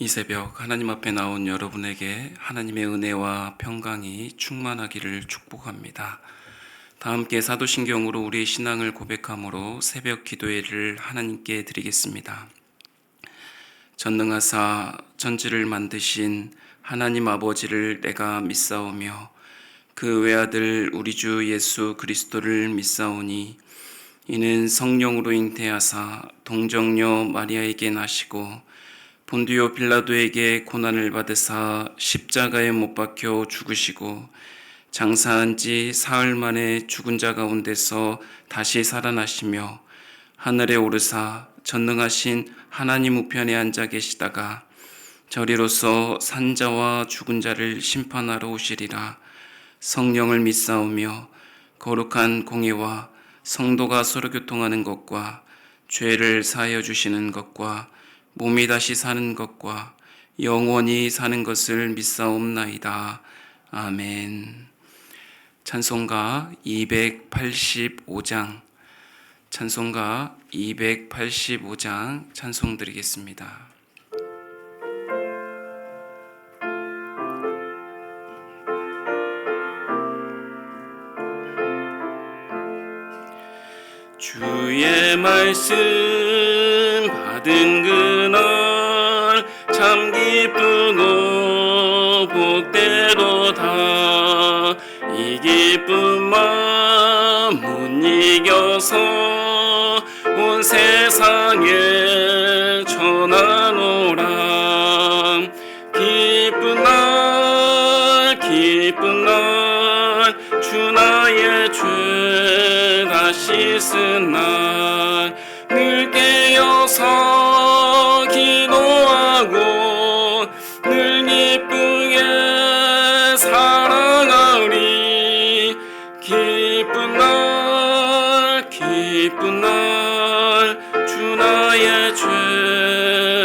이 새벽 하나님 앞에 나온 여러분에게 하나님의 은혜와 평강이 충만하기를 축복합니다. 다 함께 사도신경으로 우리의 신앙을 고백함으로 새벽 기도회를 하나님께 드리겠습니다. 전능하사 천지를 만드신 하나님 아버지를 내가 믿사오며 그 외아들 우리 주 예수 그리스도를 믿사오니 이는 성령으로 잉태하사 동정녀 마리아에게 나시고 본디오 빌라도에게 고난을 받으사 십자가에 못 박혀 죽으시고 장사한 지 사흘 만에 죽은 자 가운데서 다시 살아나시며 하늘에 오르사 전능하신 하나님 우편에 앉아 계시다가 저리로서 산자와 죽은 자를 심판하러 오시리라. 성령을 믿사오며 거룩한 공예와 성도가 서로 교통하는 것과 죄를 사하여 주시는 것과 몸이 다시 사는 것과 영원히 사는 것을 믿사옵나이다. 아멘. 찬송가 285장 찬송가 285장 찬송 드리겠습니다. 주의 말씀 받은 그날 참 기쁘고 복되도다. 이 기쁜 마음 못 이겨서 온 세상에 전하노라. 기쁜 날 주 나의 죄 다 씻은 날 늘 깨어서 기도하고 늘 기쁘게 살아가리. 기쁜 날 주 나의 죄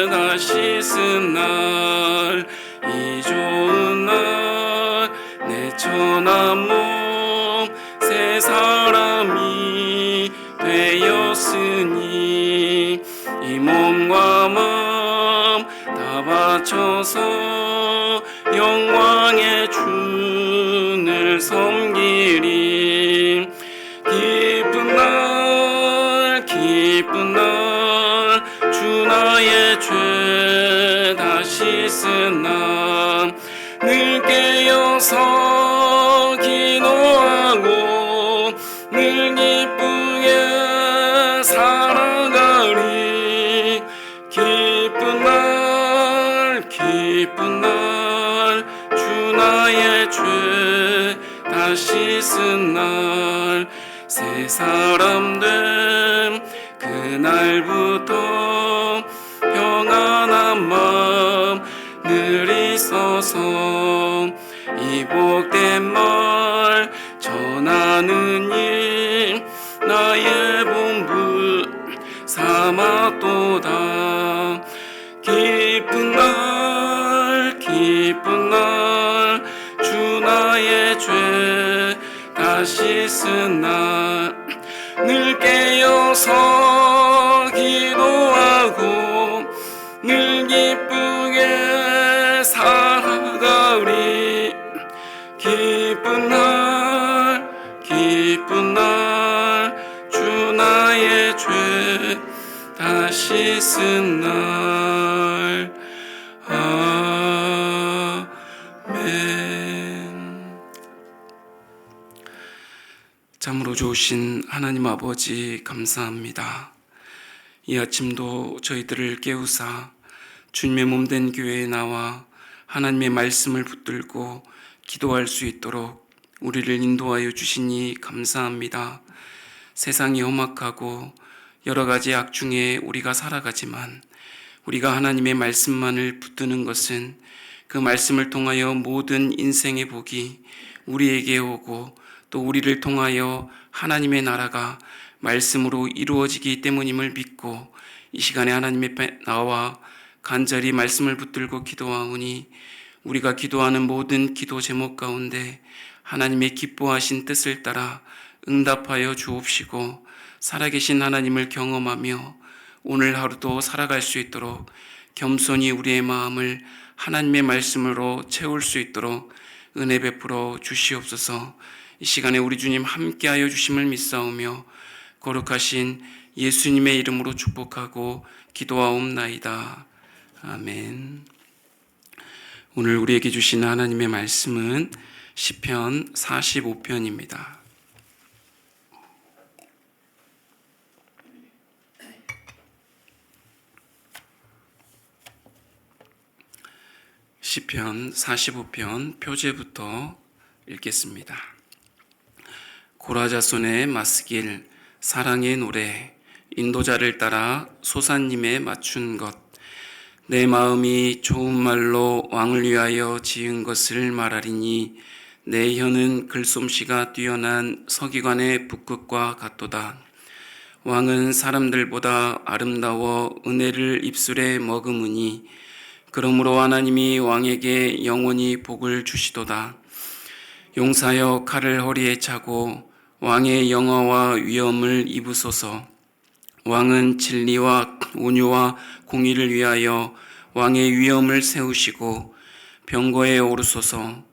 다 씻은 날 이 좋은 날 내 천한 몸 새 사람이 되었으니 이 몸과 마음 다 바쳐서 영광의 주를 섬기리. 기쁜 날 주 나의 죄 다 씻은 날 늘 깨어서 기도하고 늘 기쁘게 살아가리. 기쁜 날 주 나의 죄 다 씻은 날 새 사람 됨 그날부터 평안한 마음 늘 있어서 이 복된 말 전하는 일 나의 본분 삼았도다. 기쁜 날 주 나의 죄 다 씻은 날 늘 깨어서 기도하고 늘 기쁘게 살아가리. 기쁜 날 주 나의 죄 다 씻은 날 아멘. 참으로 좋으신 하나님 아버지 감사합니다. 이 아침도 저희들을 깨우사 주님의 몸된 교회에 나와 하나님의 말씀을 붙들고 기도할 수 있도록 우리를 인도하여 주시니 감사합니다. 세상이 험악하고 여러 가지 악 중에 우리가 살아가지만 우리가 하나님의 말씀만을 붙드는 것은 그 말씀을 통하여 모든 인생의 복이 우리에게 오고 또 우리를 통하여 하나님의 나라가 말씀으로 이루어지기 때문임을 믿고 이 시간에 하나님의 앞에 나와 간절히 말씀을 붙들고 기도하오니 우리가 기도하는 모든 기도 제목 가운데 하나님의 기뻐하신 뜻을 따라 응답하여 주옵시고 살아계신 하나님을 경험하며 오늘 하루도 살아갈 수 있도록 겸손히 우리의 마음을 하나님의 말씀으로 채울 수 있도록 은혜 베풀어 주시옵소서. 이 시간에 우리 주님 함께하여 주심을 믿사오며 거룩하신 예수님의 이름으로 축복하고 기도하옵나이다. 아멘. 오늘 우리에게 주신 하나님의 말씀은 시편 45편입니다. 시편 45편 표제부터 읽겠습니다. 고라자손의 마스길, 사랑의 노래, 인도자를 따라 소사님에 맞춘 것, 내 마음이 좋은 말로 왕을 위하여 지은 것을 말하리니 내 혀는 글솜씨가 뛰어난 서기관의 붓끝과 같도다. 왕은 사람들보다 아름다워 은혜를 입술에 머금으니 그러므로 하나님이 왕에게 영원히 복을 주시도다. 용사여 칼을 허리에 차고 왕의 영화와 위엄을 입으소서. 왕은 진리와 온유와 공의를 위하여 왕의 위엄을 세우시고 병거에 오르소서.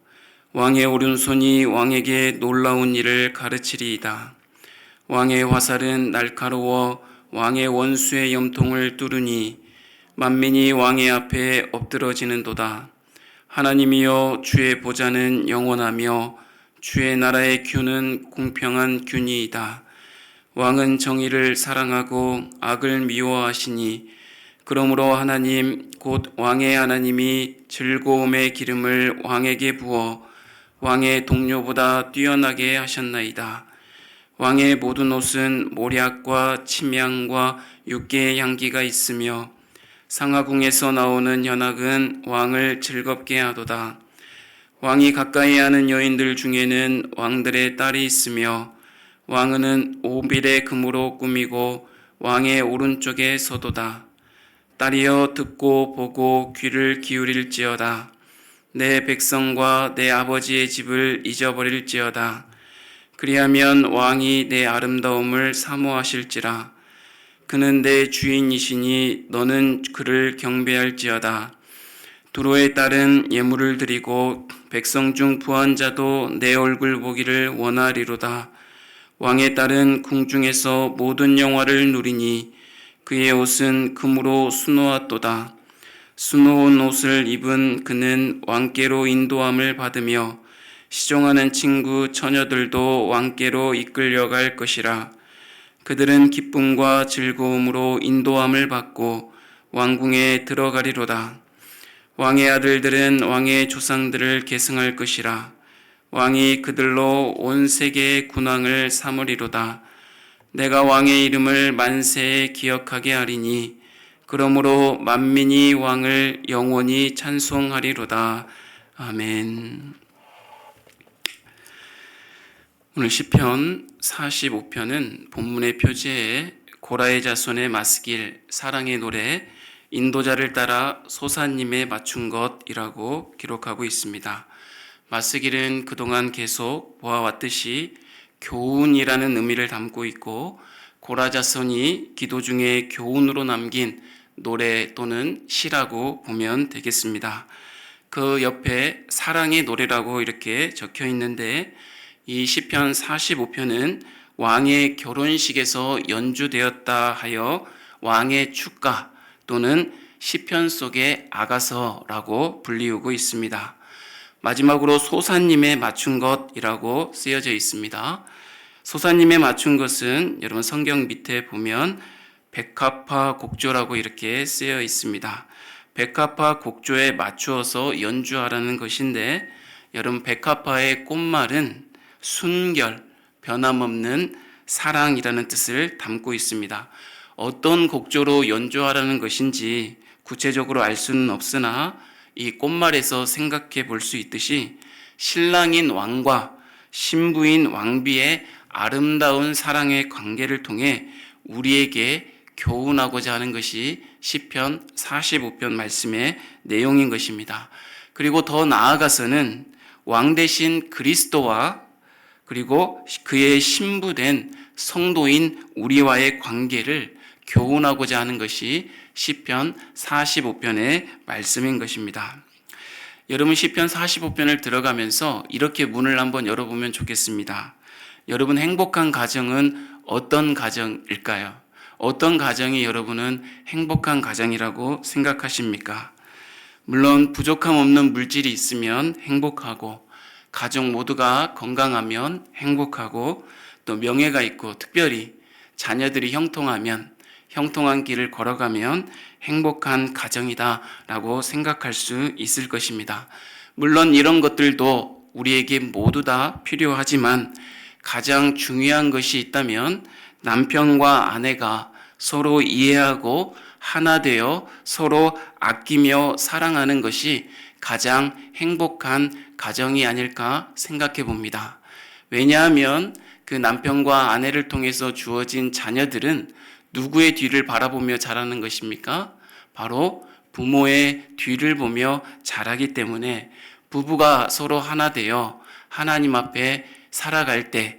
왕의 오른손이 왕에게 놀라운 일을 가르치리이다. 왕의 화살은 날카로워 왕의 원수의 염통을 뚫으니 만민이 왕의 앞에 엎드러지는도다. 하나님이여, 주의 보좌는 영원하며 주의 나라의 규는 공평한 균이이다. 왕은 정의를 사랑하고 악을 미워하시니 그러므로 하나님 곧 왕의 하나님이 즐거움의 기름을 왕에게 부어 왕의 동료보다 뛰어나게 하셨나이다. 왕의 모든 옷은 모략과 침향과 육개의 향기가 있으며 상하궁에서 나오는 현악은 왕을 즐겁게 하도다. 왕이 가까이 하는 여인들 중에는 왕들의 딸이 있으며 왕은 오빌의 금으로 꾸미고 왕의 오른쪽에 서도다. 딸이여, 듣고 보고 귀를 기울일지어다. 내 백성과 내 아버지의 집을 잊어버릴지어다. 그리하면 왕이 내 아름다움을 사모하실지라. 그는 내 주인이시니 너는 그를 경배할지어다. 두로의 딸은 예물을 드리고 백성 중 부한 자도 내 얼굴 보기를 원하리로다. 왕의 딸은 궁중에서 모든 영화를 누리니 그의 옷은 금으로 수놓았도다. 수놓은 옷을 입은 그는 왕께로 인도함을 받으며 시종하는 친구 처녀들도 왕께로 이끌려갈 것이라. 그들은 기쁨과 즐거움으로 인도함을 받고 왕궁에 들어가리로다. 왕의 아들들은 왕의 조상들을 계승할 것이라. 왕이 그들로 온 세계의 군왕을 삼으리로다. 내가 왕의 이름을 만세에 기억하게 하리니 그러므로 만민이 왕을 영원히 찬송하리로다. 아멘. 오늘 시편 45편은 본문의 표제에 고라의 자손의 마스길, 사랑의 노래, 인도자를 따라 소사님에 맞춘 것이라고 기록하고 있습니다. 마스길은 그동안 계속 보아왔듯이 교훈이라는 의미를 담고 있고, 고라 자손이 기도 중에 교훈으로 남긴 노래 또는 시라고 보면 되겠습니다. 그 옆에 사랑의 노래라고 이렇게 적혀 있는데, 이 시편 45편은 왕의 결혼식에서 연주되었다 하여 왕의 축가 또는 시편 속의 아가서라고 불리우고 있습니다. 마지막으로 소사님에 맞춘 것이라고 쓰여져 있습니다. 소사님에 맞춘 것은 여러분 성경 밑에 보면 백합화 곡조라고 이렇게 쓰여 있습니다. 백합화 곡조에 맞추어서 연주하라는 것인데, 여러분 백합화의 꽃말은 순결, 변함없는 사랑이라는 뜻을 담고 있습니다. 어떤 곡조로 연주하라는 것인지 구체적으로 알 수는 없으나 이 꽃말에서 생각해 볼 수 있듯이 신랑인 왕과 신부인 왕비의 아름다운 사랑의 관계를 통해 우리에게 교훈하고자 하는 것이 시편 45편 말씀의 내용인 것입니다. 그리고 더 나아가서는 왕 대신 그리스도와 그리고 그의 신부된 성도인 우리와의 관계를 교훈하고자 하는 것이 시편 45편의 말씀인 것입니다. 여러분 시편 45편을 들어가면서 이렇게 문을 한번 열어보면 좋겠습니다. 여러분 행복한 가정은 어떤 가정일까요? 어떤 가정이 여러분은 행복한 가정이라고 생각하십니까? 물론 부족함 없는 물질이 있으면 행복하고 가족 모두가 건강하면 행복하고 또 명예가 있고 특별히 자녀들이 형통하면 형통한 길을 걸어가면 행복한 가정이다라고 생각할 수 있을 것입니다. 물론 이런 것들도 우리에게 모두 다 필요하지만 가장 중요한 것이 있다면 남편과 아내가 서로 이해하고 하나 되어 서로 아끼며 사랑하는 것이 가장 행복한 가정이 아닐까 생각해 봅니다. 왜냐하면 그 남편과 아내를 통해서 주어진 자녀들은 누구의 뒤를 바라보며 자라는 것입니까? 바로 부모의 뒤를 보며 자라기 때문에 부부가 서로 하나 되어 하나님 앞에 살아갈 때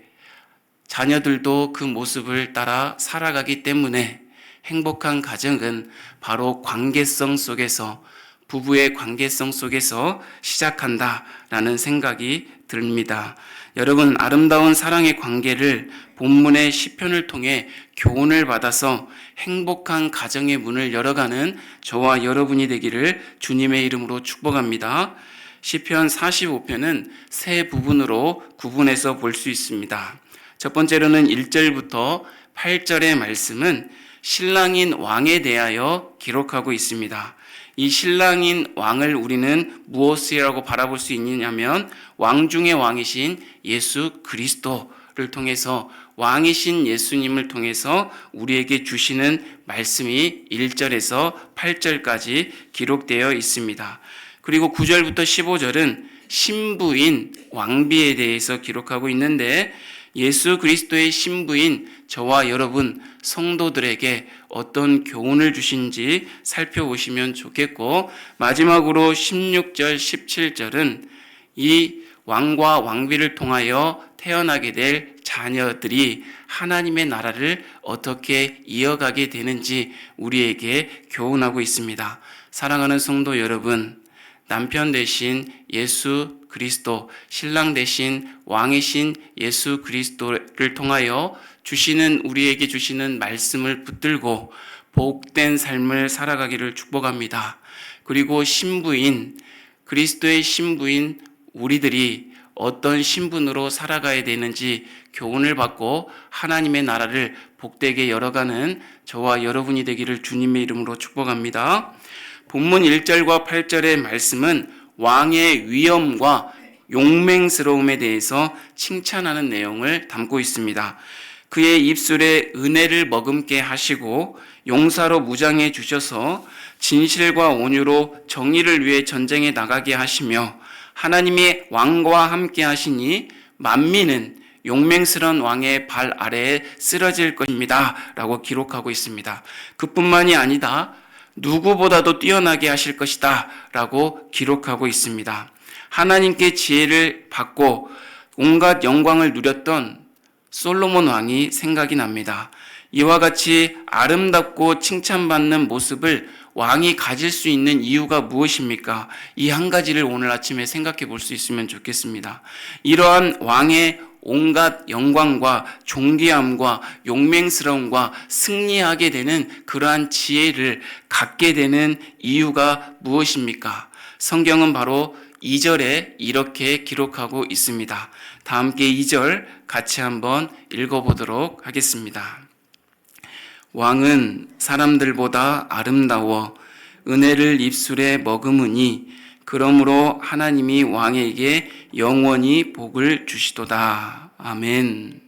자녀들도 그 모습을 따라 살아가기 때문에 행복한 가정은 바로 관계성 속에서 부부의 관계성 속에서 시작한다라는 생각이 듭니다. 여러분 아름다운 사랑의 관계를 본문의 시편을 통해 교훈을 받아서 행복한 가정의 문을 열어가는 저와 여러분이 되기를 주님의 이름으로 축복합니다. 시편 45편은 세 부분으로 구분해서 볼 수 있습니다. 첫 번째로는 1절부터 8절의 말씀은 신랑인 왕에 대하여 기록하고 있습니다. 이 신랑인 왕을 우리는 무엇이라고 바라볼 수 있느냐면 왕 중의 왕이신 예수 그리스도를 통해서 왕이신 예수님을 통해서 우리에게 주시는 말씀이 1절에서 8절까지 기록되어 있습니다. 그리고 9절부터 15절은 신부인 왕비에 대해서 기록하고 있는데 예수 그리스도의 신부인 저와 여러분 성도들에게 어떤 교훈을 주신지 살펴보시면 좋겠고, 마지막으로 16절, 17절은 이 왕과 왕비를 통하여 태어나게 될 자녀들이 하나님의 나라를 어떻게 이어가게 되는지 우리에게 교훈하고 있습니다. 사랑하는 성도 여러분, 남편 대신 예수 그리스도, 신랑 대신 왕이신 예수 그리스도를 통하여 우리에게 주시는 말씀을 붙들고 복된 삶을 살아가기를 축복합니다. 그리고 그리스도의 신부인 우리들이 어떤 신분으로 살아가야 되는지 교훈을 받고 하나님의 나라를 복되게 열어가는 저와 여러분이 되기를 주님의 이름으로 축복합니다. 본문 1절과 8절의 말씀은 왕의 위엄과 용맹스러움에 대해서 칭찬하는 내용을 담고 있습니다. 그의 입술에 은혜를 머금게 하시고 용사로 무장해 주셔서 진실과 온유로 정의를 위해 전쟁에 나가게 하시며 하나님이 왕과 함께 하시니 만민은 용맹스러운 왕의 발 아래에 쓰러질 것입니다 라고 기록하고 있습니다. 그뿐만이 아니다, 누구보다도 뛰어나게 하실 것이다 라고 기록하고 있습니다. 하나님께 지혜를 받고 온갖 영광을 누렸던 솔로몬 왕이 생각이 납니다. 이와 같이 아름답고 칭찬받는 모습을 왕이 가질 수 있는 이유가 무엇입니까? 이 한 가지를 오늘 아침에 생각해 볼 수 있으면 좋겠습니다. 이러한 왕의 온갖 영광과 존귀함과 용맹스러움과 승리하게 되는 그러한 지혜를 갖게 되는 이유가 무엇입니까? 성경은 바로 2절에 이렇게 기록하고 있습니다. 다 함께 2절 같이 한번 읽어보도록 하겠습니다. 왕은 사람들보다 아름다워 은혜를 입술에 머금으니 그러므로 하나님이 왕에게 영원히 복을 주시도다. 아멘.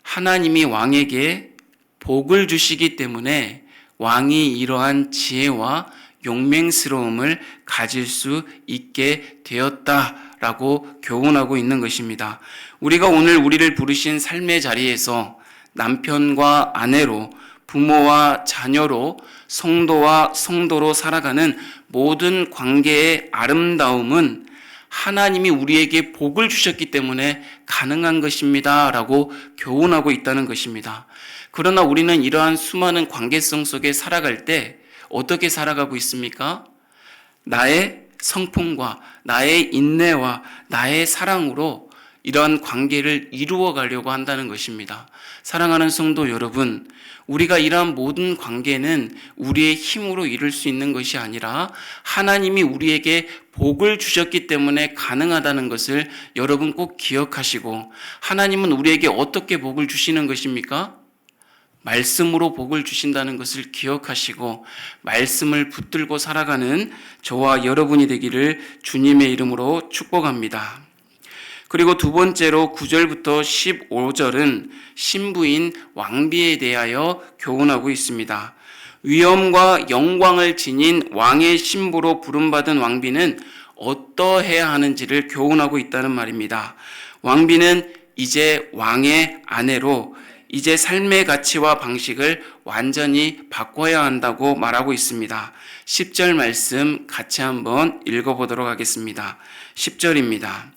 하나님이 왕에게 복을 주시기 때문에 왕이 이러한 지혜와 용맹스러움을 가질 수 있게 되었다라고 교훈하고 있는 것입니다. 우리가 오늘 우리를 부르신 삶의 자리에서 남편과 아내로, 부모와 자녀로, 성도와 성도로 살아가는 모든 관계의 아름다움은 하나님이 우리에게 복을 주셨기 때문에 가능한 것입니다 라고 교훈하고 있다는 것입니다. 그러나 우리는 이러한 수많은 관계성 속에 살아갈 때 어떻게 살아가고 있습니까? 나의 성품과 나의 인내와 나의 사랑으로 이러한 관계를 이루어 가려고 한다는 것입니다. 사랑하는 성도 여러분, 우리가 이러한 모든 관계는 우리의 힘으로 이룰 수 있는 것이 아니라 하나님이 우리에게 복을 주셨기 때문에 가능하다는 것을 여러분 꼭 기억하시고, 하나님은 우리에게 어떻게 복을 주시는 것입니까? 말씀으로 복을 주신다는 것을 기억하시고 말씀을 붙들고 살아가는 저와 여러분이 되기를 주님의 이름으로 축복합니다. 그리고 두 번째로 9절부터 15절은 신부인 왕비에 대하여 교훈하고 있습니다. 위엄과 영광을 지닌 왕의 신부로 부름받은 왕비는 어떠해야 하는지를 교훈하고 있다는 말입니다. 왕비는 이제 왕의 아내로 이제 삶의 가치와 방식을 완전히 바꿔야 한다고 말하고 있습니다. 10절 말씀 같이 한번 읽어보도록 하겠습니다. 10절입니다.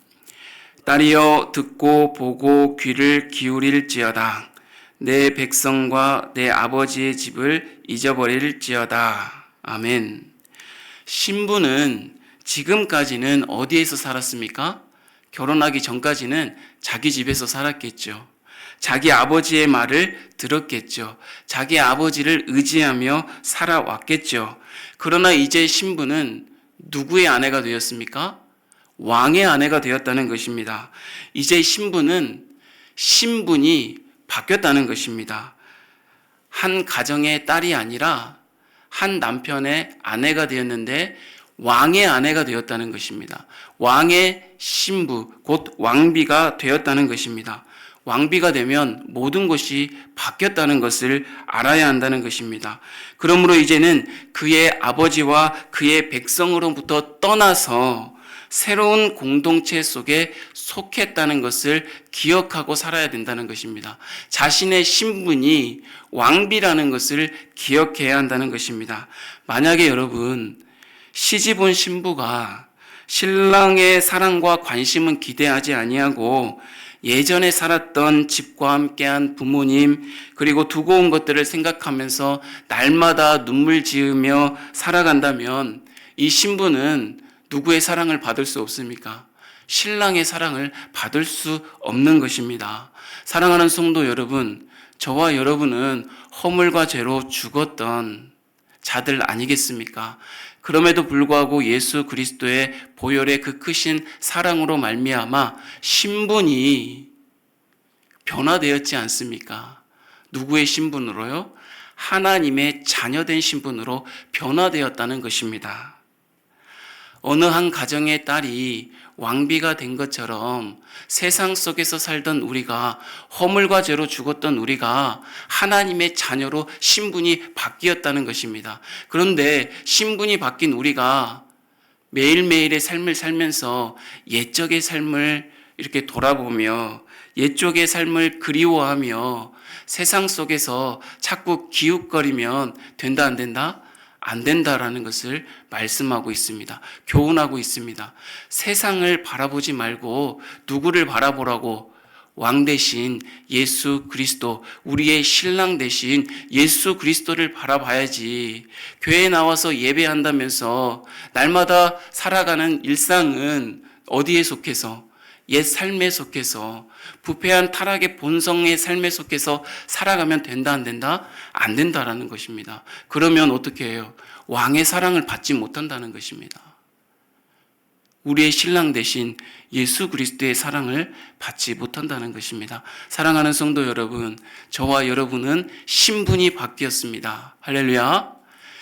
딸이여 듣고 보고 귀를 기울일지어다. 내 백성과 내 아버지의 집을 잊어버릴지어다. 아멘. 신부는 지금까지는 어디에서 살았습니까? 결혼하기 전까지는 자기 집에서 살았겠죠. 자기 아버지의 말을 들었겠죠. 자기 아버지를 의지하며 살아왔겠죠. 그러나 이제 신부는 누구의 아내가 되었습니까? 왕의 아내가 되었다는 것입니다. 이제 신부는 신분이 바뀌었다는 것입니다. 한 가정의 딸이 아니라 한 남편의 아내가 되었는데 왕의 아내가 되었다는 것입니다. 왕의 신부, 곧 왕비가 되었다는 것입니다. 왕비가 되면 모든 것이 바뀌었다는 것을 알아야 한다는 것입니다. 그러므로 이제는 그의 아버지와 그의 백성으로부터 떠나서 새로운 공동체 속에 속했다는 것을 기억하고 살아야 된다는 것입니다. 자신의 신분이 왕비라는 것을 기억해야 한다는 것입니다. 만약에 여러분 시집온 신부가 신랑의 사랑과 관심은 기대하지 아니하고 예전에 살았던 집과 함께한 부모님 그리고 두고 온 것들을 생각하면서 날마다 눈물 지으며 살아간다면 이 신부는 누구의 사랑을 받을 수 없습니까? 신랑의 사랑을 받을 수 없는 것입니다. 사랑하는 성도 여러분, 저와 여러분은 허물과 죄로 죽었던 자들 아니겠습니까? 그럼에도 불구하고 예수 그리스도의 보혈의 그 크신 사랑으로 말미암아 신분이 변화되었지 않습니까? 누구의 신분으로요? 하나님의 자녀된 신분으로 변화되었다는 것입니다. 어느 한 가정의 딸이 왕비가 된 것처럼 세상 속에서 살던 우리가, 허물과 죄로 죽었던 우리가 하나님의 자녀로 신분이 바뀌었다는 것입니다. 그런데 신분이 바뀐 우리가 매일매일의 삶을 살면서 옛적의 삶을 이렇게 돌아보며 옛적의 삶을 그리워하며 세상 속에서 자꾸 기웃거리면 된다 안 된다? 안 된다라는 것을 말씀하고 있습니다. 교훈하고 있습니다. 세상을 바라보지 말고 누구를 바라보라고? 왕 대신 예수 그리스도, 우리의 신랑 대신 예수 그리스도를 바라봐야지. 교회에 나와서 예배한다면서 날마다 살아가는 일상은 어디에 속해서? 옛 삶에 속해서, 부패한 타락의 본성의 삶에 속해서 살아가면 된다 안 된다? 안 된다라는 것입니다. 그러면 어떻게 해요? 왕의 사랑을 받지 못한다는 것입니다. 우리의 신랑 대신 예수 그리스도의 사랑을 받지 못한다는 것입니다. 사랑하는 성도 여러분, 저와 여러분은 신분이 바뀌었습니다. 할렐루야.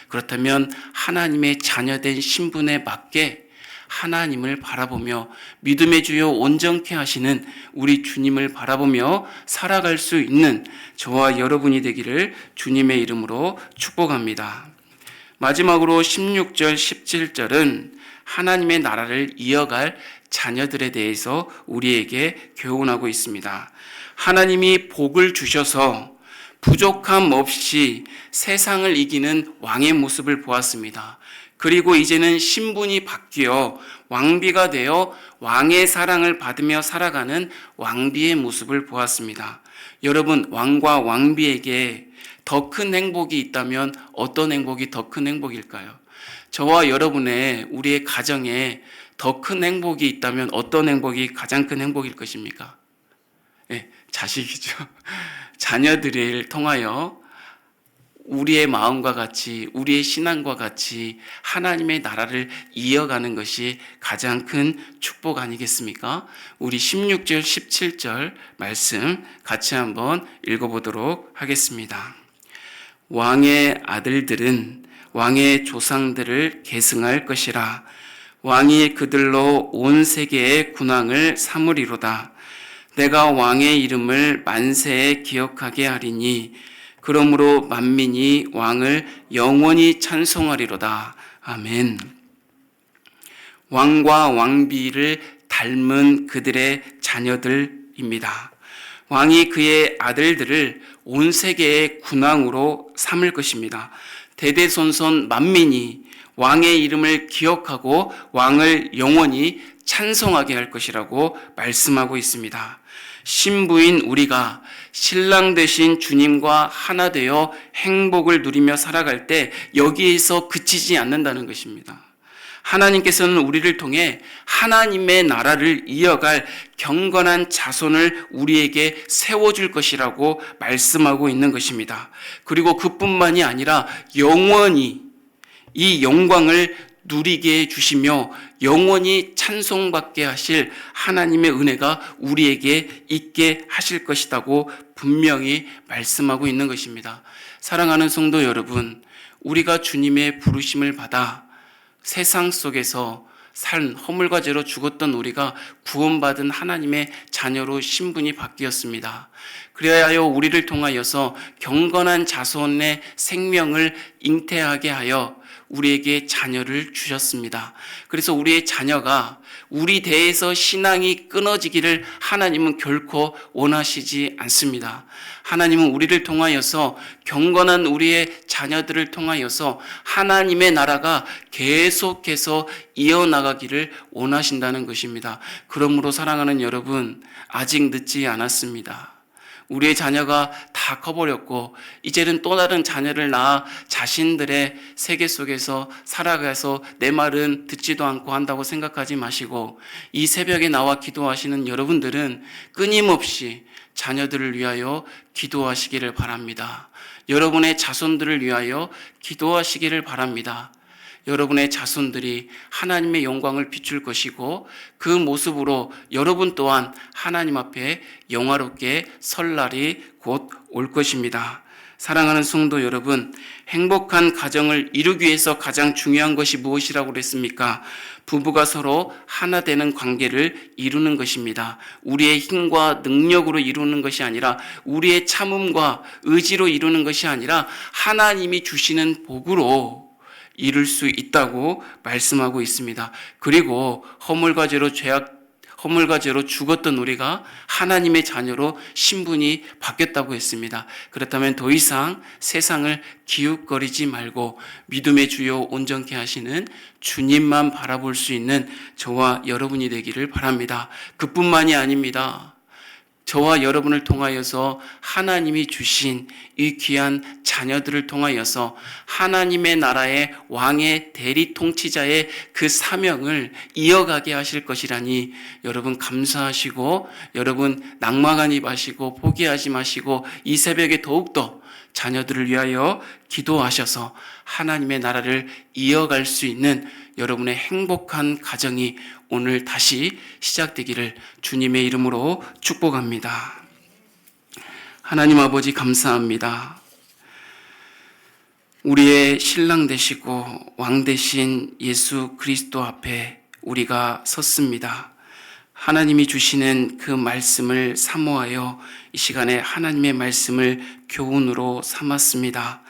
그렇다면 하나님의 자녀된 신분에 맞게 하나님을 바라보며 믿음의 주요 온전케 하시는 우리 주님을 바라보며 살아갈 수 있는 저와 여러분이 되기를 주님의 이름으로 축복합니다. 마지막으로 16절, 17절은 하나님의 나라를 이어갈 자녀들에 대해서 우리에게 교훈하고 있습니다. 하나님이 복을 주셔서 부족함 없이 세상을 이기는 왕의 모습을 보았습니다. 그리고 이제는 신분이 바뀌어 왕비가 되어 왕의 사랑을 받으며 살아가는 왕비의 모습을 보았습니다. 여러분, 왕과 왕비에게 더 큰 행복이 있다면 어떤 행복이 더 큰 행복일까요? 저와 여러분의 우리의 가정에 더 큰 행복이 있다면 어떤 행복이 가장 큰 행복일 것입니까? 네, 자식이죠. 자녀들을 통하여 우리의 마음과 같이, 우리의 신앙과 같이 하나님의 나라를 이어가는 것이 가장 큰 축복 아니겠습니까? 우리 16절, 17절 말씀 같이 한번 읽어보도록 하겠습니다. 왕의 아들들은 왕의 조상들을 계승할 것이라. 왕이 그들로 온 세계의 군왕을 삼으리로다. 내가 왕의 이름을 만세에 기억하게 하리니 그러므로 만민이 왕을 영원히 찬송하리로다. 아멘. 왕과 왕비를 닮은 그들의 자녀들입니다. 왕이 그의 아들들을 온 세계의 군왕으로 삼을 것입니다. 대대손손 만민이 왕의 이름을 기억하고 왕을 영원히 찬송하게 할 것이라고 말씀하고 있습니다. 신부인 우리가 신랑 되신 주님과 하나 되어 행복을 누리며 살아갈 때 여기에서 그치지 않는다는 것입니다. 하나님께서는 우리를 통해 하나님의 나라를 이어갈 경건한 자손을 우리에게 세워줄 것이라고 말씀하고 있는 것입니다. 그리고 그뿐만이 아니라 영원히 이 영광을 누리게 해주시며 영원히 찬송받게 하실 하나님의 은혜가 우리에게 있게 하실 것이라고 분명히 말씀하고 있는 것입니다. 사랑하는 성도 여러분, 우리가 주님의 부르심을 받아 세상 속에서 산 허물과 죄로 죽었던 우리가 구원받은 하나님의 자녀로 신분이 바뀌었습니다. 그래야 하여 우리를 통하여서 경건한 자손의 생명을 잉태하게 하여 우리에게 자녀를 주셨습니다. 그래서 우리의 자녀가 우리 대에서 신앙이 끊어지기를 하나님은 결코 원하시지 않습니다. 하나님은 우리를 통하여서 경건한 우리의 자녀들을 통하여서 하나님의 나라가 계속해서 이어나가기를 원하신다는 것입니다. 그러므로 사랑하는 여러분, 아직 늦지 않았습니다. 우리의 자녀가 다 커버렸고 이제는 또 다른 자녀를 낳아 자신들의 세계 속에서 살아가서 내 말은 듣지도 않고 한다고 생각하지 마시고 이 새벽에 나와 기도하시는 여러분들은 끊임없이 자녀들을 위하여 기도하시기를 바랍니다. 여러분의 자손들을 위하여 기도하시기를 바랍니다. 여러분의 자손들이 하나님의 영광을 비출 것이고 그 모습으로 여러분 또한 하나님 앞에 영화롭게 설 날이 곧 올 것입니다. 사랑하는 성도 여러분, 행복한 가정을 이루기 위해서 가장 중요한 것이 무엇이라고 그랬습니까? 부부가 서로 하나 되는 관계를 이루는 것입니다. 우리의 힘과 능력으로 이루는 것이 아니라 우리의 참음과 의지로 이루는 것이 아니라 하나님이 주시는 복으로 이룰 수 있다고 말씀하고 있습니다. 그리고 허물과 죄로 죽었던 우리가 하나님의 자녀로 신분이 바뀌었다고 했습니다. 그렇다면 더 이상 세상을 기웃거리지 말고 믿음의 주요 온전케 하시는 주님만 바라볼 수 있는 저와 여러분이 되기를 바랍니다. 그뿐만이 아닙니다. 저와 여러분을 통하여서 하나님이 주신 이 귀한 자녀들을 통하여서 하나님의 나라의 왕의 대리 통치자의 그 사명을 이어가게 하실 것이라니 여러분 감사하시고 여러분 낭망하지 마시고 포기하지 마시고 이 새벽에 더욱더 자녀들을 위하여 기도하셔서 하나님의 나라를 이어갈 수 있는 여러분의 행복한 가정이 오늘 다시 시작되기를 주님의 이름으로 축복합니다. 하나님 아버지 감사합니다. 우리의 신랑 되시고 왕 되신 예수 그리스도 앞에 우리가 섰습니다. 하나님이 주시는 그 말씀을 사모하여 이 시간에 하나님의 말씀을 교훈으로 삼았습니다.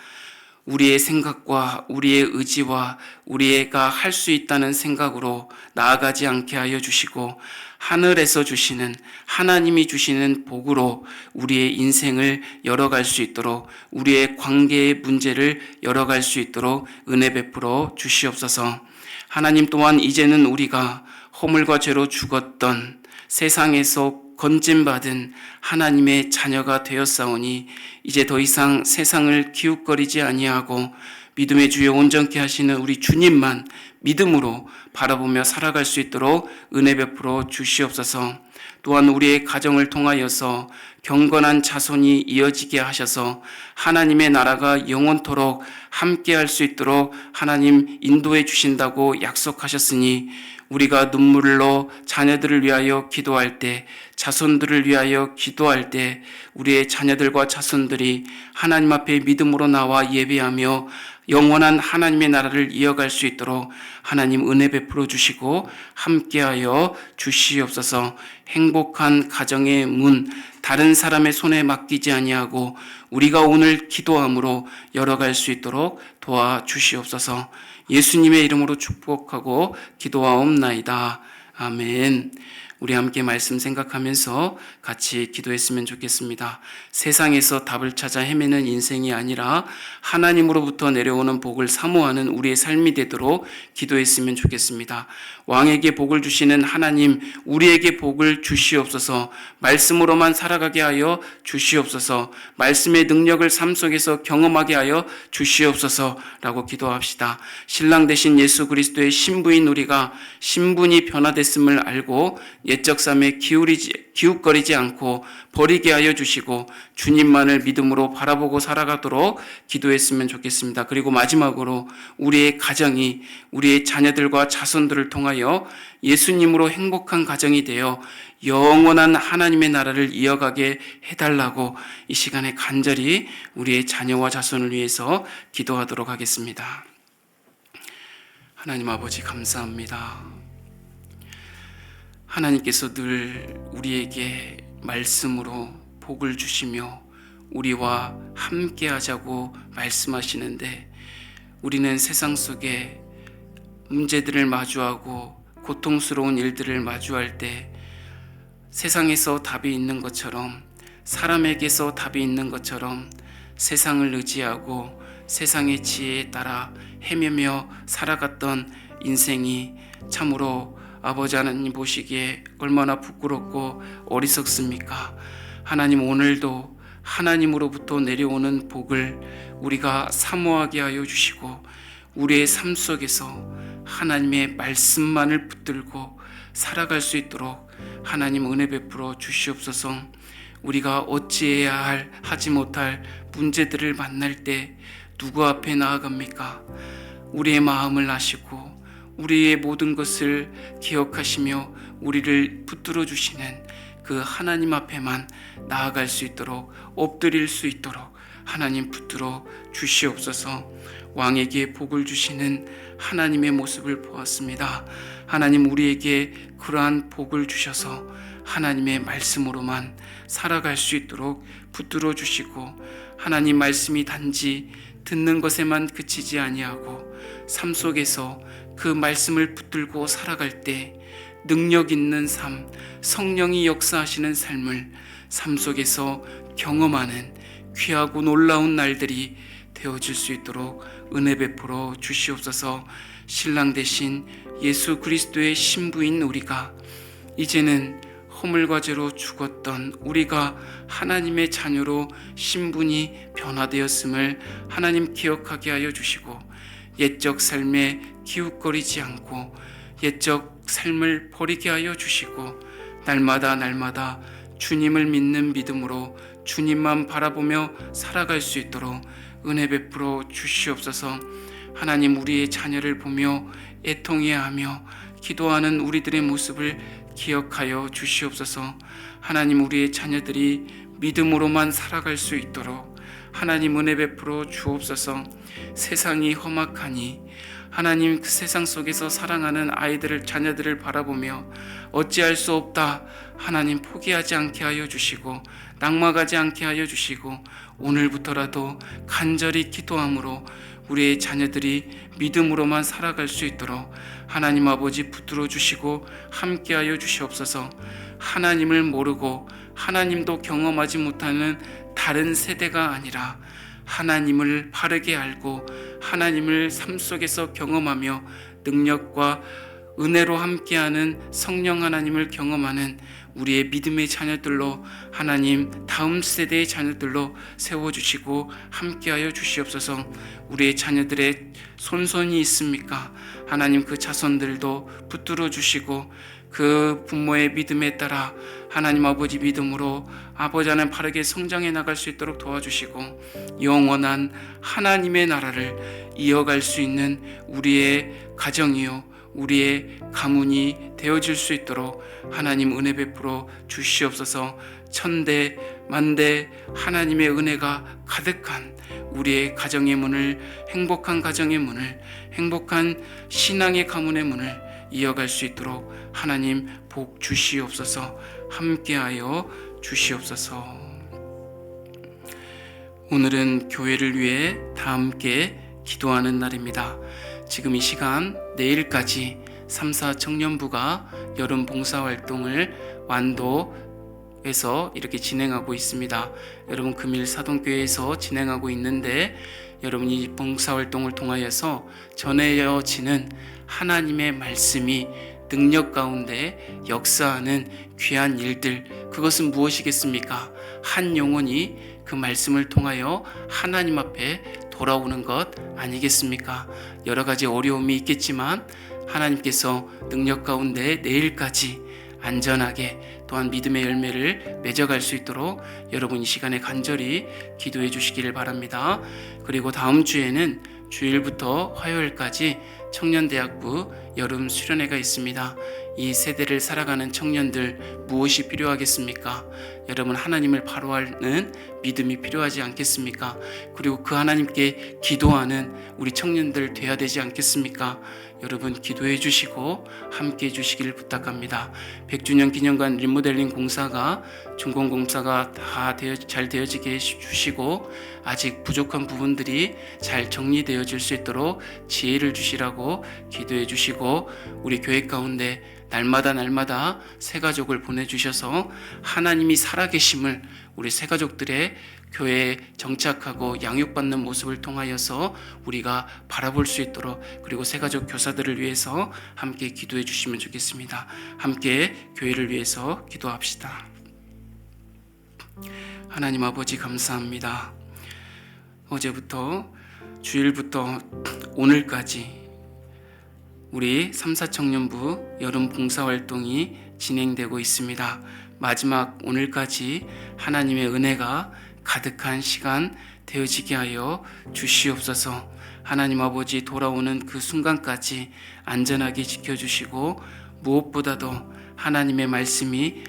우리의 생각과 우리의 의지와 우리가 할 수 있다는 생각으로 나아가지 않게 하여 주시고 하늘에서 주시는 하나님이 주시는 복으로 우리의 인생을 열어갈 수 있도록 우리의 관계의 문제를 열어갈 수 있도록 은혜 베풀어 주시옵소서. 하나님 또한 이제는 우리가 허물과 죄로 죽었던 세상에서 건짐받은 하나님의 자녀가 되었사오니 이제 더 이상 세상을 기웃거리지 아니하고 믿음의 주여 온전케 하시는 우리 주님만 믿음으로 바라보며 살아갈 수 있도록 은혜 베풀어 주시옵소서. 또한 우리의 가정을 통하여서 경건한 자손이 이어지게 하셔서 하나님의 나라가 영원토록 함께할 수 있도록 하나님 인도해 주신다고 약속하셨으니 우리가 눈물로 자녀들을 위하여 기도할 때, 자손들을 위하여 기도할 때 우리의 자녀들과 자손들이 하나님 앞에 믿음으로 나와 예배하며 영원한 하나님의 나라를 이어갈 수 있도록 하나님 은혜 베풀어 주시고 함께하여 주시옵소서. 행복한 가정의 문 다른 사람의 손에 맡기지 아니하고 우리가 오늘 기도함으로 열어갈 수 있도록 도와주시옵소서. 예수님의 이름으로 축복하고 기도하옵나이다. 아멘. 우리 함께 말씀 생각하면서 같이 기도했으면 좋겠습니다. 세상에서 답을 찾아 헤매는 인생이 아니라 하나님으로부터 내려오는 복을 사모하는 우리의 삶이 되도록 기도했으면 좋겠습니다. 왕에게 복을 주시는 하나님, 우리에게 복을 주시옵소서. 말씀으로만 살아가게 하여 주시옵소서. 말씀의 능력을 삶 속에서 경험하게 하여 주시옵소서라고 기도합시다. 신랑 되신 예수 그리스도의 신부인 우리가 신분이 변화됐음을 알고 옛적 삶에 기웃거리지 않고 버리게 하여 주시고 주님만을 믿음으로 바라보고 살아가도록 기도했으면 좋겠습니다. 그리고 마지막으로 우리의 가정이 우리의 자녀들과 자손들을 통하여 예수님으로 행복한 가정이 되어 영원한 하나님의 나라를 이어가게 해달라고 이 시간에 간절히 우리의 자녀와 자손을 위해서 기도하도록 하겠습니다. 하나님 아버지 감사합니다. 하나님께서 늘 우리에게 말씀으로 복을 주시며 우리와 함께 하자고 말씀하시는데 우리는 세상 속에 문제들을 마주하고 고통스러운 일들을 마주할 때 세상에서 답이 있는 것처럼 사람에게서 답이 있는 것처럼 세상을 의지하고 세상의 지혜에 따라 헤매며 살아갔던 인생이 참으로 아버지 하나님 보시기에 얼마나 부끄럽고 어리석습니까? 하나님 오늘도 하나님으로부터 내려오는 복을 우리가 사모하게 하여 주시고 우리의 삶 속에서 하나님의 말씀만을 붙들고 살아갈 수 있도록 하나님 은혜 베풀어 주시옵소서. 우리가 어찌해야 하지 못할 문제들을 만날 때 누구 앞에 나아갑니까? 우리의 마음을 아시고 우리의 모든 것을 기억하시며 우리를 붙들어 주시는 그 하나님 앞에만 나아갈 수 있도록 엎드릴 수 있도록 하나님 붙들어 주시옵소서. 왕에게 복을 주시는 하나님의 모습을 보았습니다. 하나님 우리에게 그러한 복을 주셔서 하나님의 말씀으로만 살아갈 수 있도록 붙들어 주시고 하나님 말씀이 단지 듣는 것에만 그치지 아니하고 삶 속에서 그 말씀을 붙들고 살아갈 때 능력 있는 삶, 성령이 역사하시는 삶을 삶 속에서 경험하는 귀하고 놀라운 날들이 되어질 수 있도록 은혜 베풀어 주시옵소서. 신랑 되신 예수 그리스도의 신부인 우리가 이제는 허물과 죄로 죽었던 우리가 하나님의 자녀로 신분이 변화되었음을 하나님 기억하게 하여 주시고 옛적 삶에 기웃거리지 않고 옛적 삶을 버리게 하여 주시고 날마다 주님을 믿는 믿음으로 주님만 바라보며 살아갈 수 있도록 은혜 베풀어 주시옵소서. 하나님 우리의 자녀를 보며 애통해하며 기도하는 우리들의 모습을 기억하여 주시옵소서. 하나님 우리의 자녀들이 믿음으로만 살아갈 수 있도록 하나님 은혜 베풀어 주옵소서. 세상이 험악하니 하나님 그 세상 속에서 사랑하는 아이들을 자녀들을 바라보며 어찌할 수 없다 하나님 포기하지 않게 하여 주시고 낙망하지 않게 하여 주시고 오늘부터라도 간절히 기도함으로 우리의 자녀들이 믿음으로만 살아갈 수 있도록 하나님 아버지 붙들어 주시고 함께하여 주시옵소서. 하나님을 모르고 하나님도 경험하지 못하는 다른 세대가 아니라 하나님을 바르게 알고 하나님을 삶 속에서 경험하며 능력과 은혜로 함께하는 성령 하나님을 경험하는 우리의 믿음의 자녀들로 하나님 다음 세대의 자녀들로 세워주시고 함께하여 주시옵소서. 우리의 자녀들의 손손이 있습니까? 하나님 그 자손들도 붙들어 주시고 그 부모의 믿음에 따라 하나님 아버지 믿음으로 아버지 하나님 바르게 성장해 나갈 수 있도록 도와주시고 영원한 하나님의 나라를 이어갈 수 있는 우리의 가정이요 우리의 가문이 되어질 수 있도록 하나님 은혜 베풀어 주시옵소서. 천대 만대 하나님의 은혜가 가득한 우리의 가정의 문을, 행복한 가정의 문을, 행복한 신앙의 가문의 문을 이어갈 수 있도록 하나님 복 주시옵소서. 함께하여 주시옵소서. 오늘은 교회를 위해 다 함께 기도하는 날입니다. 지금 이 시간 내일까지 3사 청년부가 여름 봉사활동을 완도에서 이렇게 진행하고 있습니다. 여러분 금일 사동교회에서 진행하고 있는데 여러분 이 봉사활동을 통하여서 전해지는 하나님의 말씀이 능력 가운데 역사하는 귀한 일들, 그것은 무엇이겠습니까? 한 영혼이 그 말씀을 통하여 하나님 앞에 돌아오는 것 아니겠습니까? 여러 가지 어려움이 있겠지만 하나님께서 능력 가운데 내일까지 안전하게 또한 믿음의 열매를 맺어갈 수 있도록 여러분 이 시간에 간절히 기도해 주시기를 바랍니다. 그리고 다음 주에는 주일부터 화요일까지 청년대학부 여름 수련회가 있습니다. 이 세대를 살아가는 청년들 무엇이 필요하겠습니까? 여러분 하나님을 바로 아는 믿음이 필요하지 않겠습니까? 그리고 그 하나님께 기도하는 우리 청년들 돼야 되지 않겠습니까? 여러분 기도해 주시고 함께 해 주시기를 부탁합니다. 100주년 기념관 리모델링 공사가 준공공사가 다 잘 되어지게 해주시고 아직 부족한 부분들이 잘 정리되어질 수 있도록 지혜를 주시라고 기도해 주시고 우리 교회 가운데 날마다 새가족을 보내주셔서 하나님이 살아계심을 우리 새가족들의 교회에 정착하고 양육받는 모습을 통하여서 우리가 바라볼 수 있도록 그리고 새가족 교사들을 위해서 함께 기도해 주시면 좋겠습니다. 함께 교회를 위해서 기도합시다. 하나님 아버지 감사합니다. 어제부터 주일부터 오늘까지 우리 3사 청년부 여름 봉사활동이 진행되고 있습니다. 마지막 오늘까지 하나님의 은혜가 가득한 시간 되어지게 하여 주시옵소서. 하나님 아버지 돌아오는 그 순간까지 안전하게 지켜주시고 무엇보다도 하나님의 말씀이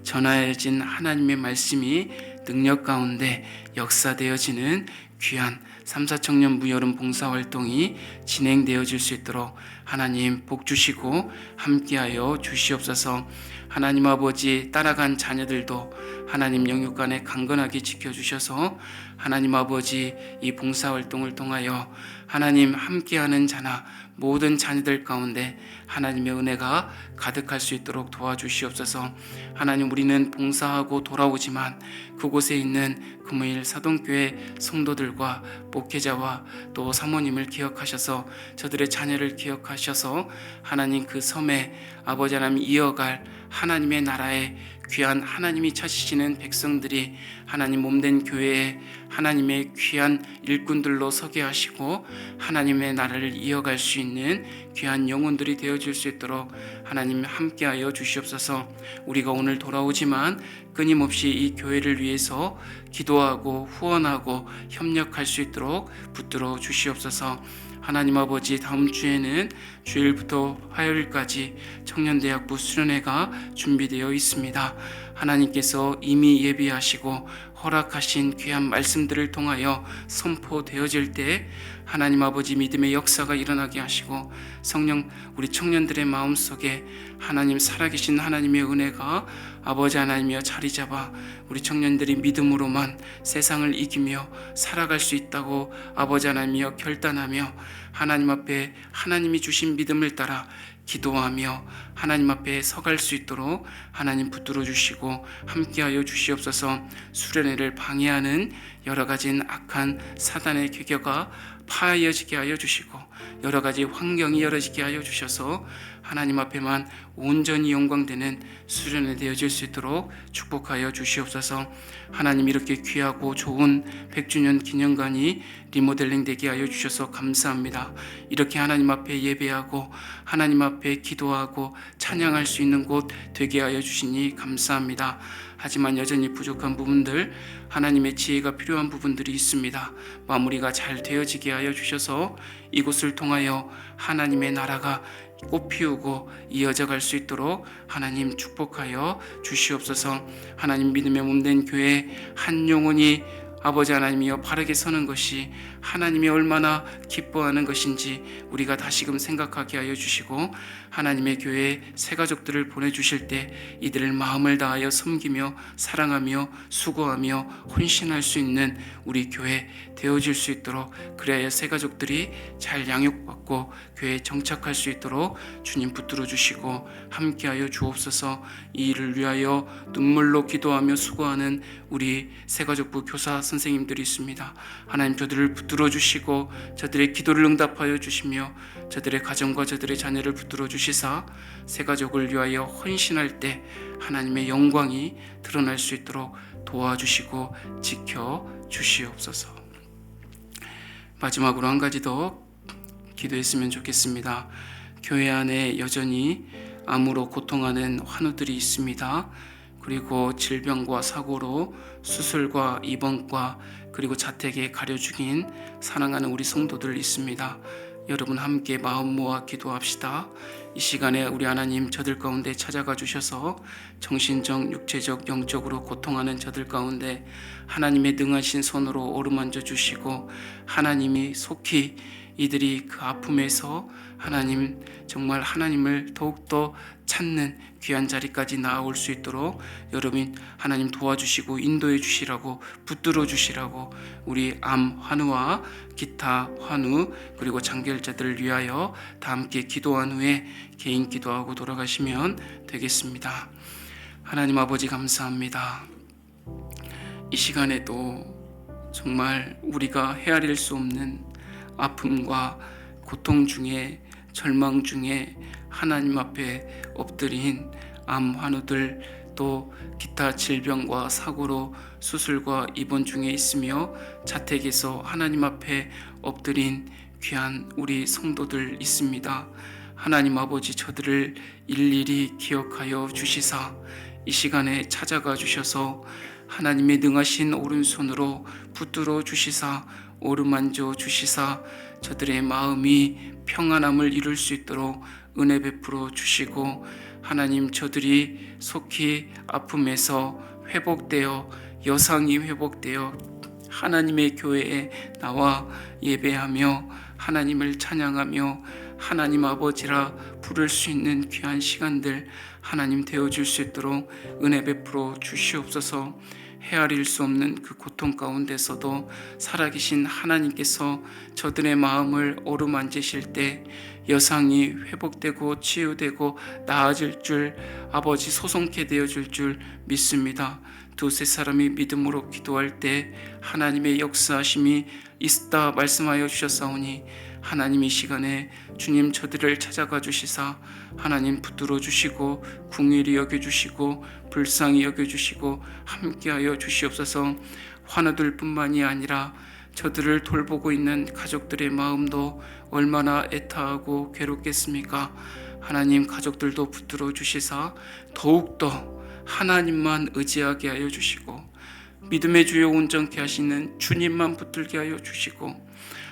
전하여진 하나님의 말씀이 능력 가운데 역사되어지는 귀한 3사 청년부 여름 봉사활동이 진행되어질 수 있도록 하나님 복 주시고 함께하여 주시옵소서. 하나님 아버지 따라간 자녀들도 하나님 영육간에 강건하게 지켜주셔서 하나님 아버지 이 봉사활동을 통하여 하나님 함께하는 자나 모든 자녀들 가운데 하나님의 은혜가 가득할 수 있도록 도와주시옵소서. 하나님 우리는 봉사하고 돌아오지만 그곳에 있는 금요일 사동교회 성도들과 목회자와 또 사모님을 기억하셔서 저들의 자녀를 기억하셔서 하나님 그 섬에 아버지 하나님 이어갈 하나님의 나라에 귀한 하나님이 찾으시는 백성들이 하나님 몸된 교회에 하나님의 귀한 일꾼들로 서게 하시고 하나님의 나라를 이어갈 수 있는 귀한 영혼들이 되어줄 수 있도록 하나님 함께하여 주시옵소서. 우리가 오늘 돌아오지만 끊임없이 이 교회를 위해서 기도하고 후원하고 협력할 수 있도록 붙들어 주시옵소서. 하나님 아버지 다음 주에는 주일부터 화요일까지 청년대학부 수련회가 준비되어 있습니다. 하나님께서 이미 예비하시고 허락하신 귀한 말씀들을 통하여 선포되어질 때 하나님 아버지 믿음의 역사가 일어나게 하시고 성령 우리 청년들의 마음속에 하나님 살아계신 하나님의 은혜가 아버지 하나님이여 자리 잡아 우리 청년들이 믿음으로만 세상을 이기며 살아갈 수 있다고 아버지 하나님이여 결단하며 하나님 앞에 하나님이 주신 믿음을 따라 기도하며 하나님 앞에 서갈 수 있도록 하나님 붙들어 주시고 함께하여 주시옵소서. 수련회를 방해하는 여러 가지 악한 사단의 괴계가 파하여지게 하여 주시고 여러 가지 환경이 열어지게 하여 주셔서 하나님 앞에만 온전히 영광되는 수련회 되어질 수 있도록 축복하여 주시옵소서. 하나님 이렇게 귀하고 좋은 100주년 기념관이 리모델링 되게 하여 주셔서 감사합니다. 이렇게 하나님 앞에 예배하고 하나님 앞에 기도하고 찬양할 수 있는 곳 되게 하여 주시니 감사합니다. 하지만 여전히 부족한 부분들, 하나님의 지혜가 필요한 부분들이 있습니다. 마무리가 잘 되어지게 하여 주셔서 이곳을 통하여 하나님의 나라가 꽃피우고 이어져 갈 수 있도록 하나님 축복하여 주시옵소서. 하나님 믿음의 몸된 교회 한 영혼이 아버지 하나님이여 바르게 서는 것이 하나님이 얼마나 기뻐하는 것인지 우리가 다시금 생각하게 하여 주시고 하나님의 교회에 새 가족들을 보내주실 때 이들을 마음을 다하여 섬기며 사랑하며 수고하며 헌신할 수 있는 우리 교회 되어질 수 있도록 그래야 새 가족들이 잘 양육받고 교회에 정착할 수 있도록 주님 붙들어 주시고 함께하여 주옵소서. 이 일을 위하여 눈물로 기도하며 수고하는 우리 새 가족부 교사 선생님들이 있습니다. 하나님 저들을 붙들어 주시고 저들의 기도를 응답하여 주시며 저들의 가정과 저들의 자녀를 붙들어 주시사 새 가족을 위하여 헌신할 때 하나님의 영광이 드러날 수 있도록 도와주시고 지켜 주시옵소서. 마지막으로 한 가지 더 기도했으면 좋겠습니다. 교회 안에 여전히 암으로 고통하는 환우들이 있습니다. 그리고 질병과 사고로 수술과 입원과 그리고 자택에 가려 죽인 사랑하는 우리 성도들 있습니다. 여러분 함께 마음 모아 기도합시다. 이 시간에 우리 하나님 저들 가운데 찾아가 주셔서 정신적, 육체적, 영적으로 고통하는 저들 가운데 하나님의 능하신 손으로 어루만져 주시고 하나님이 속히 이들이 그 아픔에서 하나님 정말 하나님을 더욱더 찾는 귀한 자리까지 나아올 수 있도록 여러분 하나님 도와주시고 인도해 주시라고 붙들어 주시라고 우리 암 환우와 기타 환우 그리고 장결자들을 위하여 다 함께 기도한 후에 개인 기도하고 돌아가시면 되겠습니다. 하나님 아버지 감사합니다. 이 시간에도 정말 우리가 헤아릴 수 없는 아픔과 고통 중에 절망 중에 하나님 앞에 엎드린 암 환우들 또 기타 질병과 사고로 수술과 입원 중에 있으며 자택에서 하나님 앞에 엎드린 귀한 우리 성도들 있습니다. 하나님 아버지 저들을 일일이 기억하여 주시사 이 시간에 찾아가 주셔서 하나님의 능하신 오른손으로 붙들어 주시사 오르만져 주시사 저들의 마음이 평안함을 이룰 수 있도록 은혜 베풀어 주시고 하나님 저들이 속히 아픔에서 회복되어 여상이 회복되어 하나님의 교회에 나와 예배하며 하나님을 찬양하며 하나님 아버지라 부를 수 있는 귀한 시간들 하나님 되어줄 수 있도록 은혜 베풀어 주시옵소서. 헤아릴 수 없는 그 고통 가운데서도 살아계신 하나님께서 저들의 마음을 어루만지실 때 여상이 회복되고 치유되고 나아질 줄 아버지 소송케 되어줄 줄 믿습니다. 두세 사람이 믿음으로 기도할 때 하나님의 역사하심이 있다 말씀하여 주셨사오니 하나님 이 시간에 주님 저들을 찾아가 주시사 하나님 붙들어 주시고 궁일이 여겨주시고 불쌍히 여겨주시고 함께하여 주시옵소서. 환우들 뿐만이 아니라 저들을 돌보고 있는 가족들의 마음도 얼마나 애타하고 괴롭겠습니까? 하나님 가족들도 붙들어 주시사 더욱더 하나님만 의지하게 하여 주시고 믿음의 주요 온전케 하시는 주님만 붙들게 하여 주시고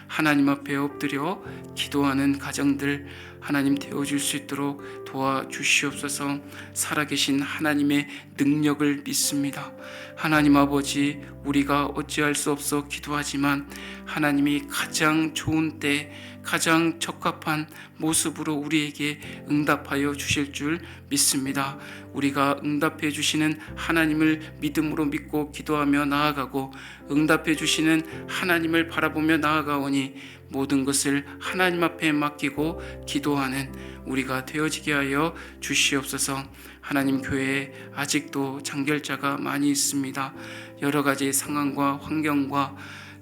하나님 앞에 엎드려 기도하는 가정들 하나님 되어줄 수 있도록 도와주시옵소서. 살아계신 하나님의 능력을 믿습니다. 하나님 아버지, 우리가 어찌할 수 없어 기도하지만 하나님이 가장 좋은 때 가장 적합한 모습으로 우리에게 응답하여 주실 줄 믿습니다. 우리가 응답해 주시는 하나님을 믿음으로 믿고 기도하며 나아가고 응답해 주시는 하나님을 바라보며 나아가오니 모든 것을 하나님 앞에 맡기고 기도하는 우리가 되어지게 하여 주시옵소서. 하나님, 교회에 아직도 장결자가 많이 있습니다. 여러 가지 상황과 환경과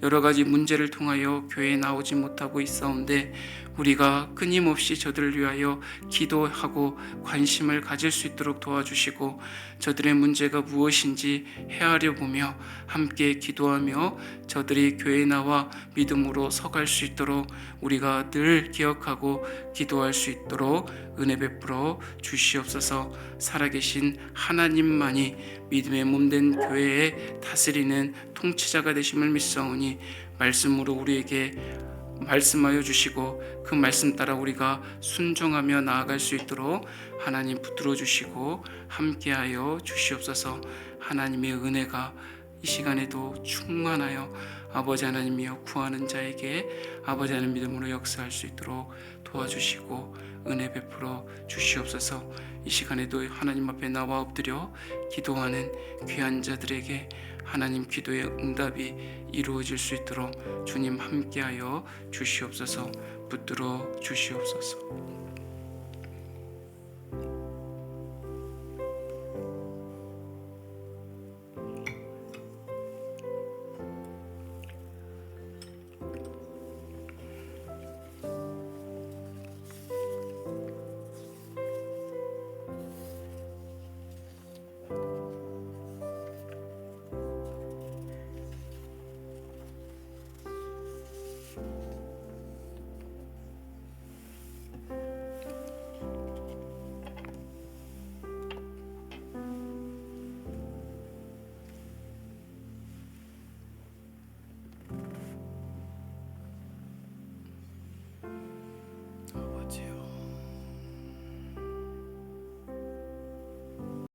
여러 가지 문제를 통하여 교회에 나오지 못하고 있사온데 우리가 끊임없이 저들을 위하여 기도하고 관심을 가질 수 있도록 도와주시고 저들의 문제가 무엇인지 헤아려 보며 함께 기도하며 저들이 교회에 나와 믿음으로 서갈 수 있도록 우리가 늘 기억하고 기도할 수 있도록 은혜 베풀어 주시옵소서. 살아계신 하나님만이 믿음의 몸된 교회에 다스리는 통치자가 되심을 믿사오니 말씀으로 우리에게 말씀하여 주시고 그 말씀 따라 우리가 순종하며 나아갈 수 있도록 하나님 붙들어 주시고 함께하여 주시옵소서. 하나님의 은혜가 이 시간에도 충만하여 아버지 하나님이여 구하는 자에게 아버지 하나님 믿음으로 역사할 수 있도록 도와주시고 은혜 베풀어 주시옵소서. 이 시간에도 하나님 앞에 나와 엎드려 기도하는 귀한 자들에게 하나님 기도의 응답이 이루어질 수 있도록 주님 함께하여 주시옵소서. 붙들어 주시옵소서.